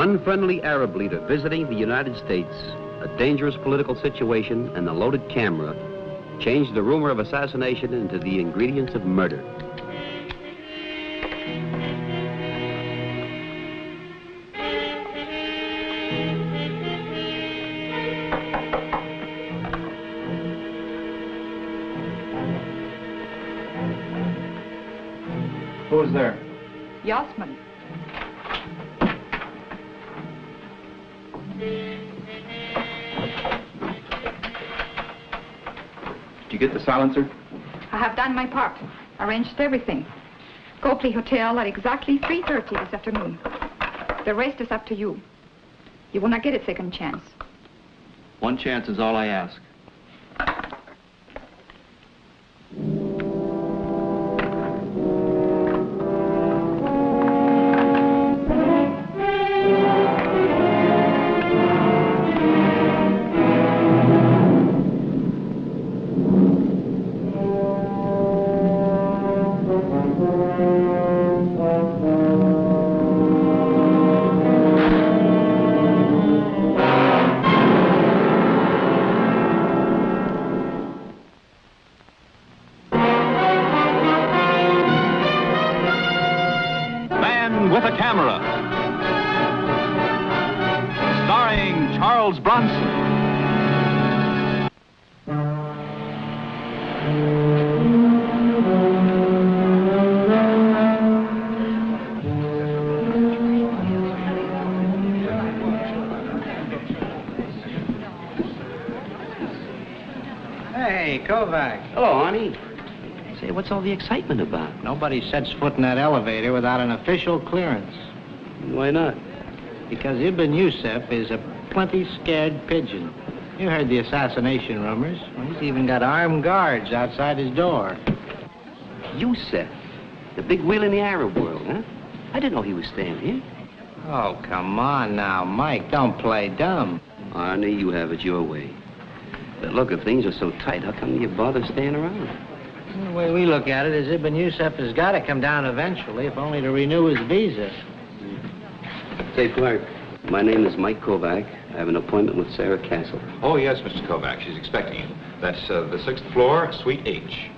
One friendly Arab leader visiting the United States, a dangerous political situation, and a loaded camera changed the rumor of assassination into the ingredients of murder. Who's there? Yasmin. Did you get the silencer? I have done my part. Arranged everything. Copley Hotel at exactly 3:30 this afternoon. The rest is up to you. You will not get a second chance. One chance is all I ask. With a Camera, starring Charles Bronson. Hey, Kovac. Hello, honey. Say, what's all the excitement about? Nobody sets foot in that elevator without an official clearance. Why not? Because Ibn Yusuf is a plenty scared pigeon. You heard the assassination rumors. Well, he's even got armed guards outside his door. Yusuf, the big wheel in the Arab world, huh? I didn't know he was staying here. Oh, come on now, Mike. Don't play dumb. Arnie, you have it your way. But look, if things are so tight, how come you bother staying around? The way we look at it is Ibn Yusuf has got to come down eventually, if only to renew his visa. Say, Clark, my name is Mike Kovac. I have an appointment with Sarah Castle. Oh, yes, Mr. Kovac. She's expecting you. That's the 6th floor, Suite H.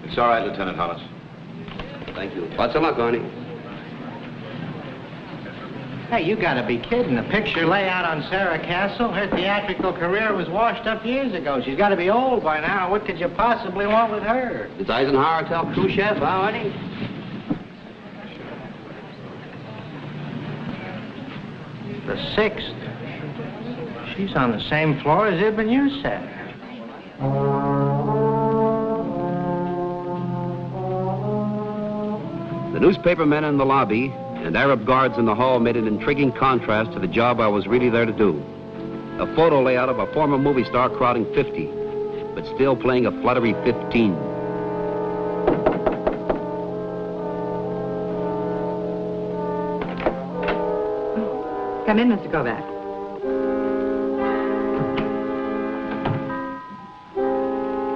It's all right, Lieutenant Hollis. Thank you. Lots of luck, Arnie. Hey, you gotta be kidding. The picture layout on Sarah Castle, her theatrical career was washed up years ago. She's gotta be old by now. What could you possibly want with her? Does Eisenhower tell Khrushchev, huh, Arnie? The 6th. She's on the same floor as Ibn Yusuf. The newspaper men in the lobby and Arab guards in the hall made an intriguing contrast to the job I was really there to do. A photo layout of a former movie star crowding 50, but still playing a fluttery 15. Come in, Mr. Kovac.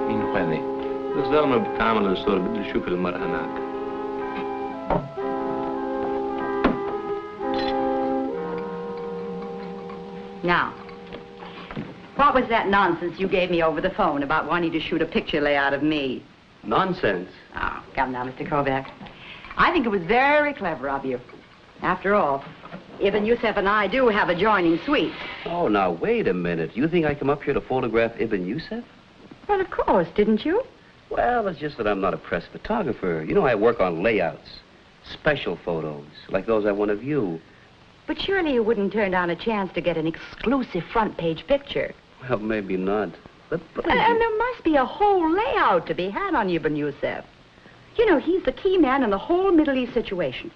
مين هذه؟ الزلمة بتعامل الصورة بدي أشوف المرأة هناك. Now, what was that nonsense you gave me over the phone about wanting to shoot a picture layout of me? Nonsense. Oh, come now, Mr. Kovac. I think it was very clever of you. After all, Ibn Yusuf and I do have adjoining suites. Oh, now, wait a minute. You think I come up here to photograph Ibn Yusuf? Well, of course, didn't you? Well, it's just that I'm not a press photographer. You know, I work on layouts, special photos, like those I want of you. But surely you wouldn't turn down a chance to get an exclusive front-page picture. Well, maybe not. But And there must be a whole layout to be had on Ibn Yusuf. You know, he's the key man in the whole Middle East situation.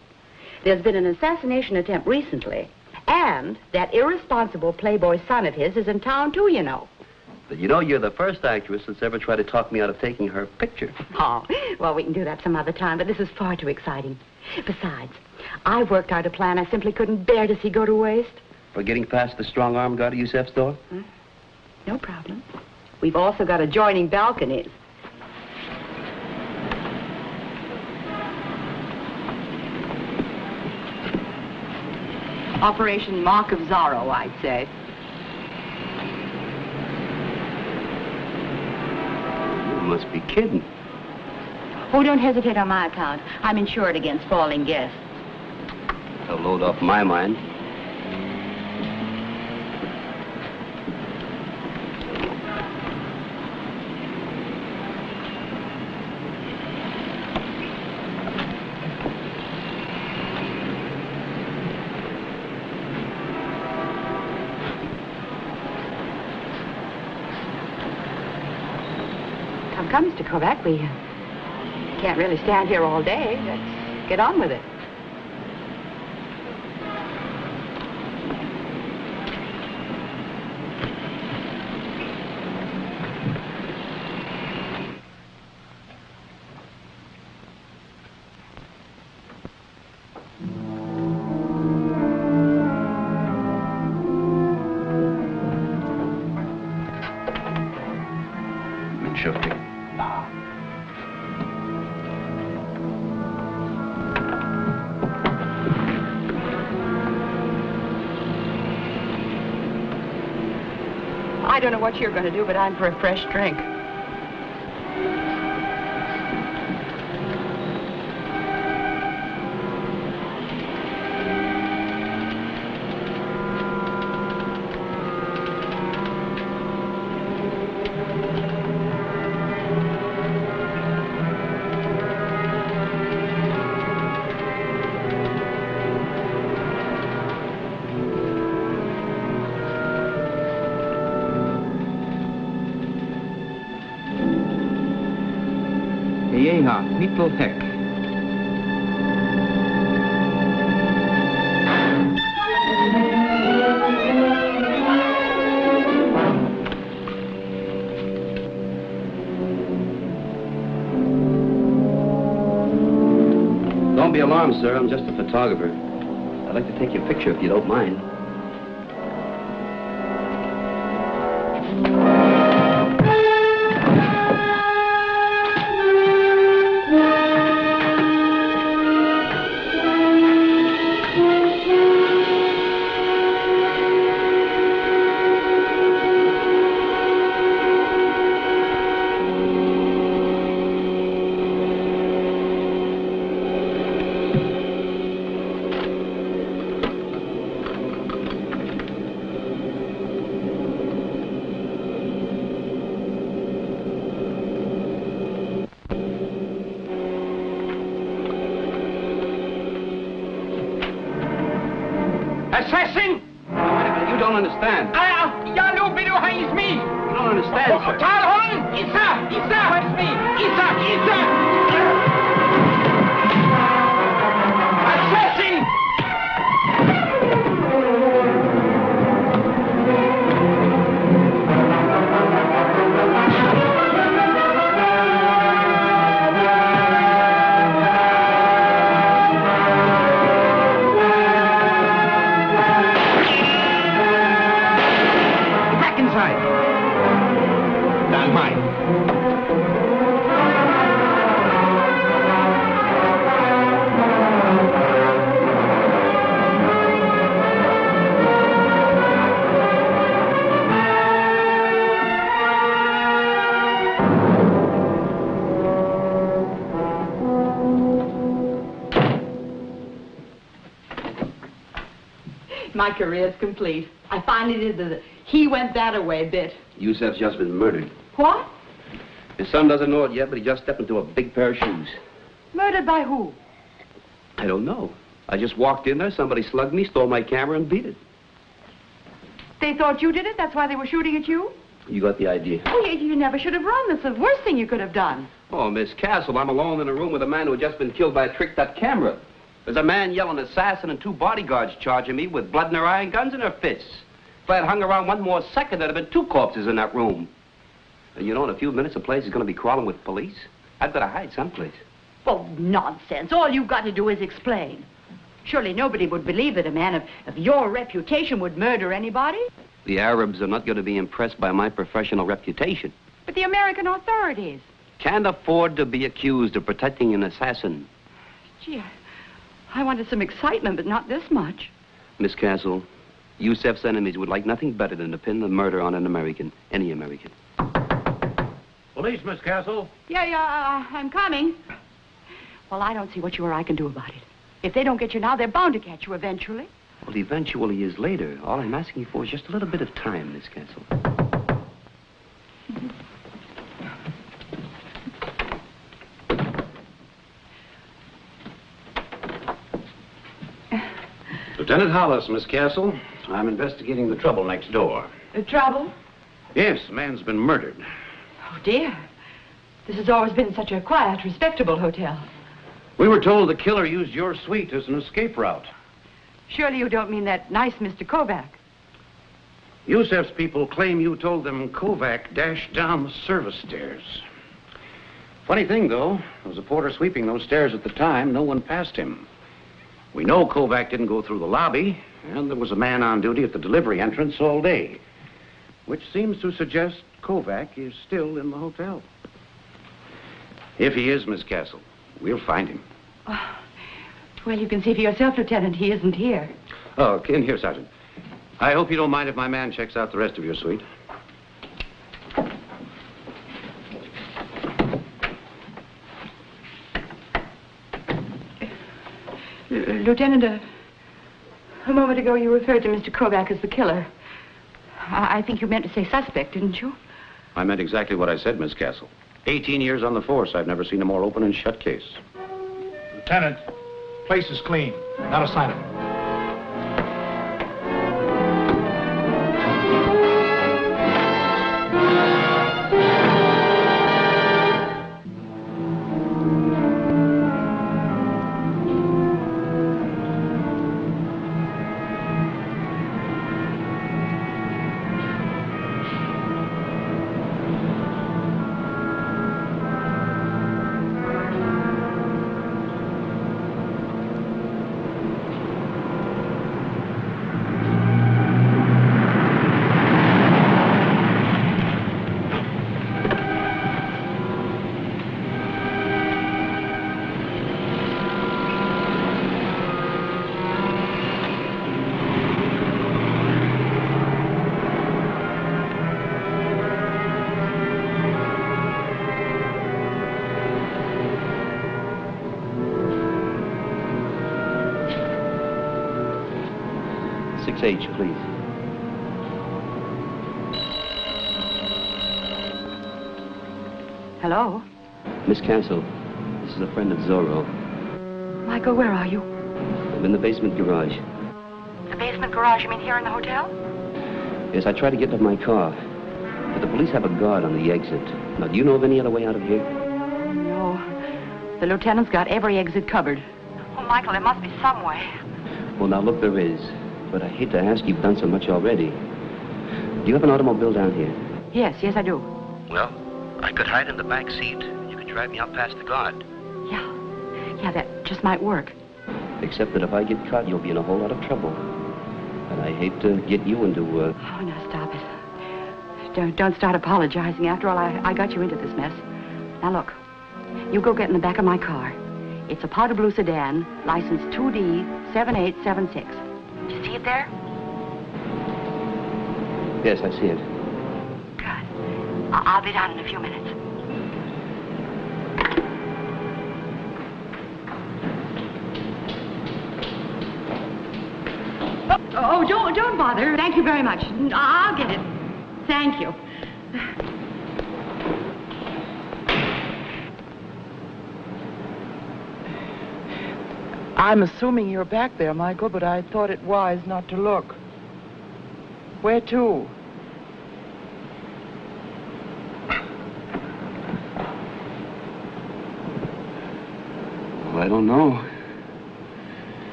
There's been an assassination attempt recently, and that irresponsible playboy son of his is in town, too, you know. But you know, you're the first actress that's ever tried to talk me out of taking her picture. Oh, well, we can do that some other time, but this is far too exciting. Besides, I worked out a plan I simply couldn't bear to see go to waste. For getting past the strong-arm guard at Yusuf's door? No problem. We've also got adjoining balconies. Operation Mark of Zorro, I'd say. You must be kidding. Oh, don't hesitate on my account. I'm insured against falling guests. A load off my mind. Come, Mr. Kovac, we can't really stand here all day. Let's get on with it. I don't know what you're going to do, but I'm for a fresh drink. Mittel Heck. Don't be alarmed, sir. I'm just a photographer. I'd like to take your picture if you don't mind. Assassin! You don't understand. Jeg nu vil du hænges mig! You don't understand, sir. Tal hånden! Isa! Where's me? Isa! Assassin! Stand mine. My career's complete. I finally did the he went that-a-way bit. Yusef's just been murdered. What? His son doesn't know it yet, but he just stepped into a big pair of shoes. Murdered by who? I don't know. I just walked in there, somebody slugged me, stole my camera, and beat it. They thought you did it? That's why they were shooting at you? You got the idea. Oh, you never should have run. That's the worst thing you could have done. Oh, Miss Castle, I'm alone in a room with a man who had just been killed by a tricked-up camera. There's a man yelling assassin and 2 bodyguards charging me with blood in their eye and guns in their fists. If I had hung around one more second, there'd have been 2 corpses in that room. And you know, in a few minutes, the place is going to be crawling with police. I've got to hide someplace. Oh, nonsense. All you've got to do is explain. Surely nobody would believe that a man of your reputation would murder anybody. The Arabs are not going to be impressed by my professional reputation. But the American authorities. Can't afford to be accused of protecting an assassin. Gee, I wanted some excitement, but not this much. Miss Castle, Yusef's enemies would like nothing better than to pin the murder on an American, any American. Police, Miss Castle. Yeah, I'm coming. Well, I don't see what you or I can do about it. If they don't get you now, they're bound to catch you eventually. Well, eventually is later. All I'm asking for is just a little bit of time, Miss Castle. Lieutenant Hollis, Miss Castle. I'm investigating the trouble next door. Trouble? Yes, a man's been murdered. Oh, dear. This has always been such a quiet, respectable hotel. We were told the killer used your suite as an escape route. Surely you don't mean that nice Mr. Kovac. Yusef's people claim you told them Kovac dashed down the service stairs. Funny thing, though, there was a porter sweeping those stairs at the time. No one passed him. We know Kovac didn't go through the lobby, and there was a man on duty at the delivery entrance all day, which seems to suggest Kovac is still in the hotel. If he is, Miss Castle, we'll find him. Well, you can see for yourself, Lieutenant, he isn't here. Oh, in here, Sergeant. I hope you don't mind if my man checks out the rest of your suite. Lieutenant, a moment ago you referred to Mr. Kovac as the killer. I think you meant to say suspect, didn't you? I meant exactly what I said, Miss Castle. 18 years on the force, I've never seen a more open and shut case. Lieutenant, place is clean. Not a sign of him. H, please. Hello? Miss Castle, this is a friend of Zorro. Michael, where are you? I'm in the basement garage. The basement garage, you mean here in the hotel? Yes, I tried to get to my car, but the police have a guard on the exit. Now, do you know of any other way out of here? No. The lieutenant's got every exit covered. Oh, Michael, there must be some way. Well, now, look, there is. But I hate to ask, you've done so much already. Do you have an automobile down here? Yes, I do. Well, I could hide in the back seat. You could drive me out past the guard. Yeah, that just might work. Except that if I get caught, you'll be in a whole lot of trouble. And I hate to get you into, Oh, now stop it. Don't start apologizing. After all, I got you into this mess. Now, look. You go get in the back of my car. It's a powder blue sedan, license 2D7876. Do you see it there? Yes, I see it. Good. I'll be down in a few minutes. Oh, don't bother. Thank you very much. I'll get it. Thank you. I'm assuming you're back there, Michael, but I thought it wise not to look. Where to? Well, I don't know.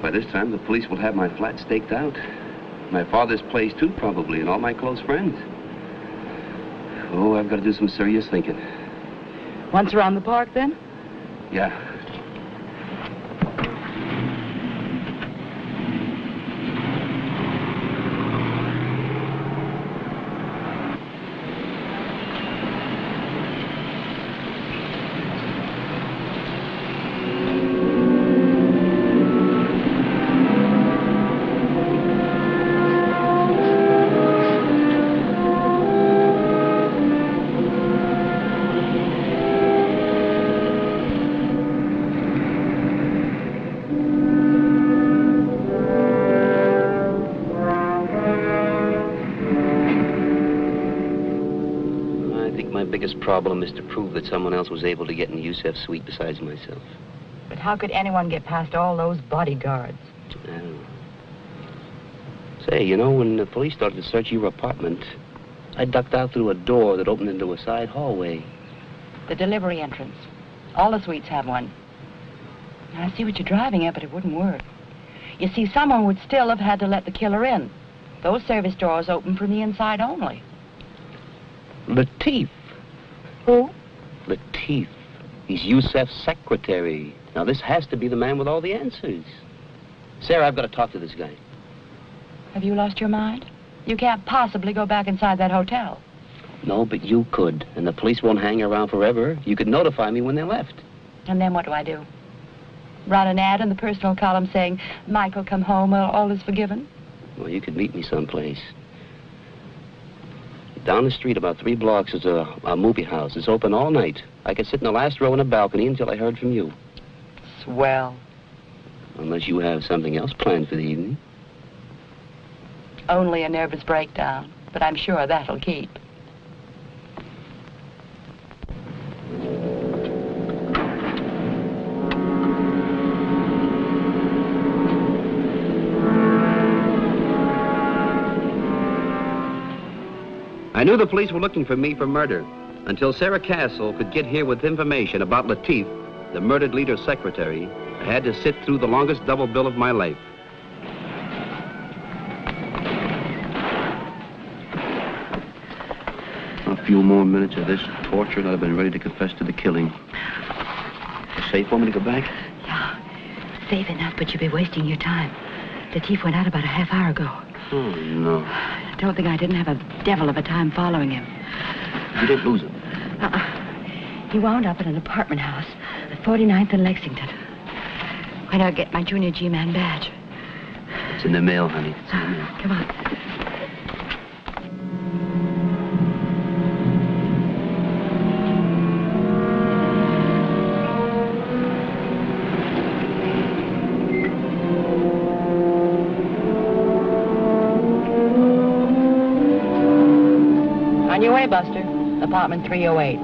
By this time, the police will have my flat staked out. My father's place, too, probably, and all my close friends. Oh, I've got to do some serious thinking. Once around the park, then? Yeah. problem is to prove that someone else was able to get in Yusef's suite besides myself. But how could anyone get past all those bodyguards? I don't know. Say, you know, when the police started to search your apartment, I ducked out through a door that opened into a side hallway. The delivery entrance. All the suites have one. I see what you're driving at, but it wouldn't work. You see, someone would still have had to let the killer in. Those service doors open from the inside only. Latif. Who? Latif. He's Yusef's secretary. Now, this has to be the man with all the answers. Sarah, I've got to talk to this guy. Have you lost your mind? You can't possibly go back inside that hotel. No, but you could. And the police won't hang around forever. You could notify me when they left. And then what do I do? Run an ad in the personal column saying, Michael, come home, all is forgiven? Well, you could meet me someplace. Down the street, about 3 blocks, is a movie house. It's open all night. I could sit in the last row in a balcony until I heard from you. Swell. Unless you have something else planned for the evening. Only a nervous breakdown, but I'm sure that'll keep. I knew the police were looking for me for murder until Sarah Castle could get here with information about Latif, the murdered leader's secretary. I had to sit through the longest double bill of my life. A few more minutes of this torture and I'd have been ready to confess to the killing. Safe for me to go back? Yeah, safe enough, but you'll be wasting your time. Latif went out about a half hour ago. Oh, no. I don't think I didn't have a devil of a time following him. You didn't lose him? He wound up at an apartment house at 49th and Lexington. When I get my junior G-Man badge. It's in the mail, honey. It's in the mail. Come on. On your way, Buster. Apartment 308.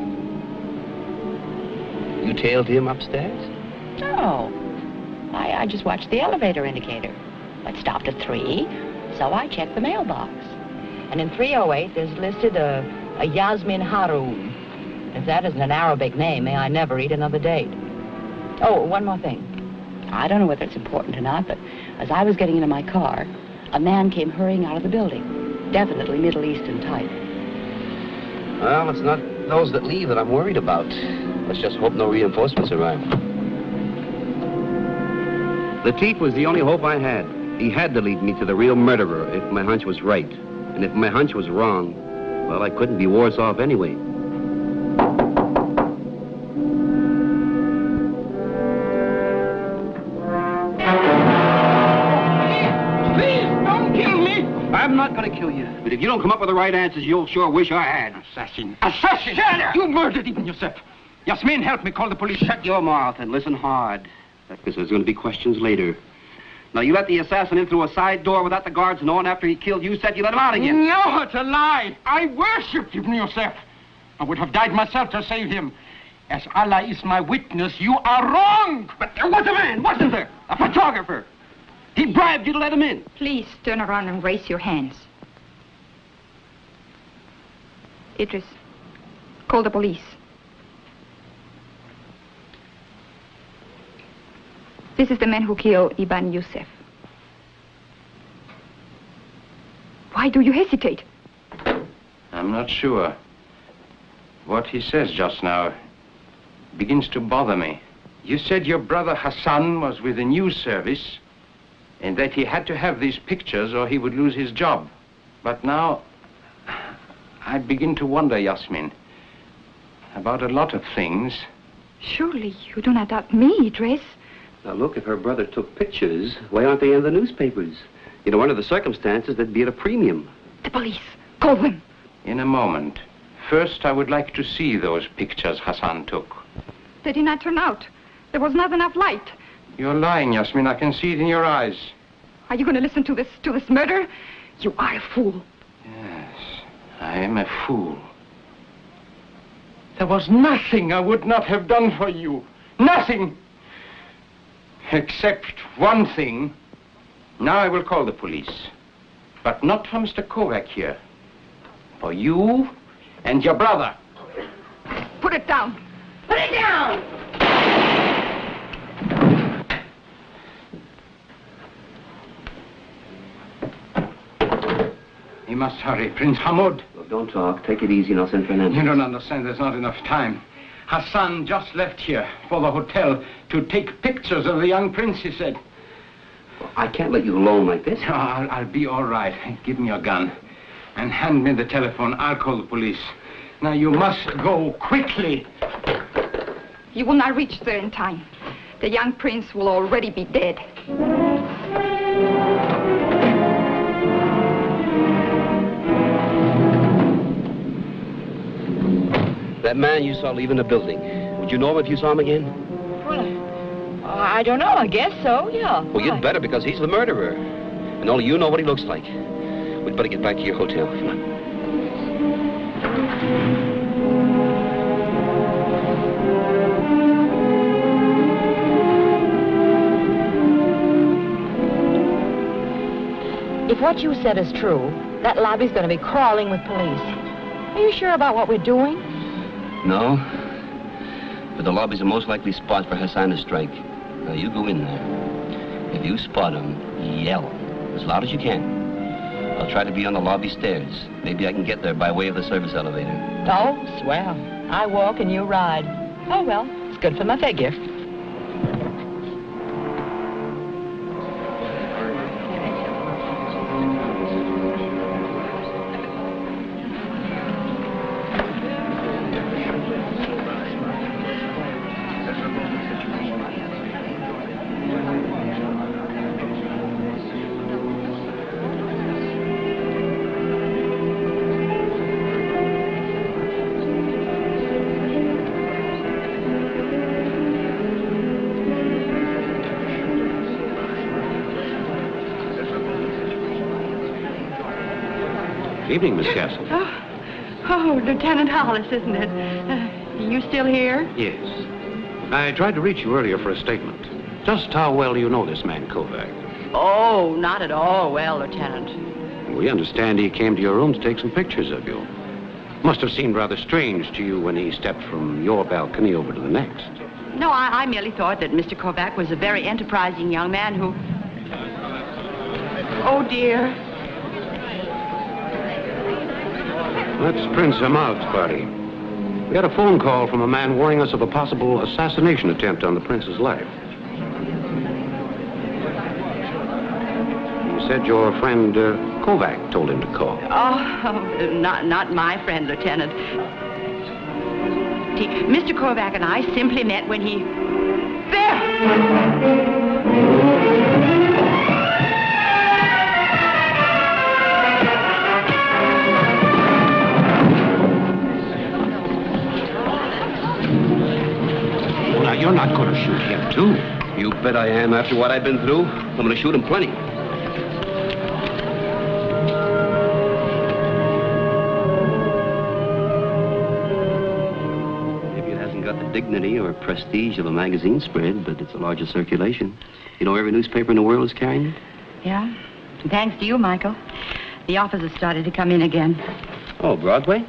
You tailed him upstairs? No. I just watched the elevator indicator. It stopped at 3, so I checked the mailbox. And in 308, there's listed a Yasmin Haroun. If that isn't an Arabic name, may I never eat another date. Oh, one more thing. I don't know whether it's important or not, but as I was getting into my car, a man came hurrying out of the building. Definitely Middle Eastern type. Well, it's not those that leave that I'm worried about. Let's just hope no reinforcements arrive. Latif was the only hope I had. He had to lead me to the real murderer if my hunch was right. And if my hunch was wrong, well, I couldn't be worse off anyway. Please, don't kill me! I'm not going to kill you. But if you don't come up with the right answers, you'll sure wish I had. Assassin! Assassin! You murdered even yourself. Yasmin, help me call the police. Shut your mouth and listen hard. Because there's going to be questions later. Now, you let the assassin in through a side door without the guards knowing after he killed you, said you let him out again. No, it's a lie. I worshipped Ibn Yusef. I would have died myself to save him. As Allah is my witness, you are wrong. But there was a man, wasn't there? A photographer. He bribed you to let him in. Please turn around and raise your hands. Idris, call the police. This is the man who killed Ibn Yusef. Why do you hesitate? I'm not sure. What he says just now begins to bother me. You said your brother Hassan was with the news service and that he had to have these pictures or he would lose his job. But now, I begin to wonder, Yasmin, about a lot of things. Surely you do not doubt me, Idris. Now, look, if her brother took pictures, why aren't they in the newspapers? You know, under the circumstances, they'd be at a premium. The police. Call them. In a moment. First, I would like to see those pictures Hassan took. They did not turn out. There was not enough light. You're lying, Yasmin. I can see it in your eyes. Are you going to listen to this murder? You are a fool. Yes, I am a fool. There was nothing I would not have done for you. Nothing. Except one thing. Now I will call the police. But not for Mr. Kovac here. For you and your brother. Put it down. Put it down! You must hurry, Prince Hamoud. Look, don't talk. Take it easy and I'll send Fernandez. You don't understand. There's not enough time. Hassan just left here for the hotel to take pictures of the young prince, he said. Well, I can't let you alone like this. Oh, I'll be all right. Give me your gun. And hand me the telephone. I'll call the police. Now, you must go quickly. You will not reach there in time. The young prince will already be dead. That man you saw leaving the building, would you know him if you saw him again? Well, I don't know. I guess so, yeah. Well, you'd better, because he's the murderer. And only you know what he looks like. We'd better get back to your hotel. Come on. If what you said is true, that lobby's going to be crawling with police. Are you sure about what we're doing? No. But the lobby's the most likely spot for Hassan to strike. Now, you go in there. If you spot him, yell as loud as you can. I'll try to be on the lobby stairs. Maybe I can get there by way of the service elevator. Oh, swell. I walk and you ride. Oh, well, it's good for my figure. Good evening, Miss Castle. Oh, Lieutenant Hollis, isn't it? You still here? Yes. I tried to reach you earlier for a statement. Just how well do you know this man, Kovac? Oh, not at all well, Lieutenant. We understand he came to your room to take some pictures of you. Must have seemed rather strange to you when he stepped from your balcony over to the next. No, I merely thought that Mr. Kovac was a very enterprising young man who... Oh, dear. That's Prince Hamoud's party. We had a phone call from a man warning us of a possible assassination attempt on the prince's life. You said your friend Kovac told him to call. Oh, not my friend, Lieutenant. Mr. Kovac and I simply met when he... There! You're not going to shoot him, too. You bet I am. After what I've been through, I'm going to shoot him plenty. Maybe it hasn't got the dignity or prestige of a magazine spread, but it's a larger circulation. You know, every newspaper in the world is carrying it. Yeah? Thanks to you, Michael. The officers started to come in again. Oh, Broadway?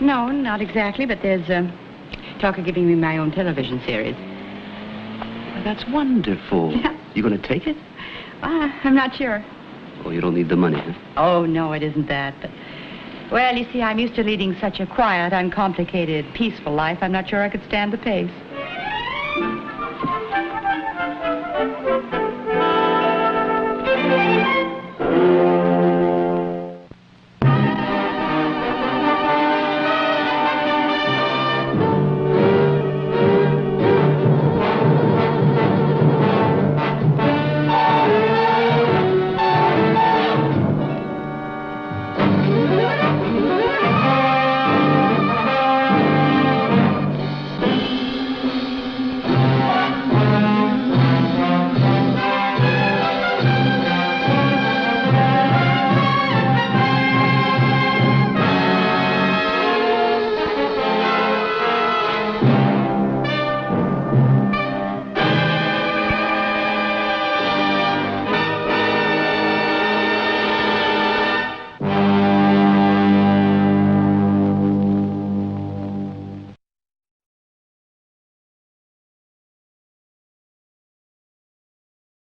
No, not exactly, but there's talk of giving me my own television series. Well, that's wonderful. Yeah. You going to take it? I'm not sure. Oh, you don't need the money, huh? Oh, no, it isn't that, but... Well, you see, I'm used to leading such a quiet, uncomplicated, peaceful life. I'm not sure I could stand the pace.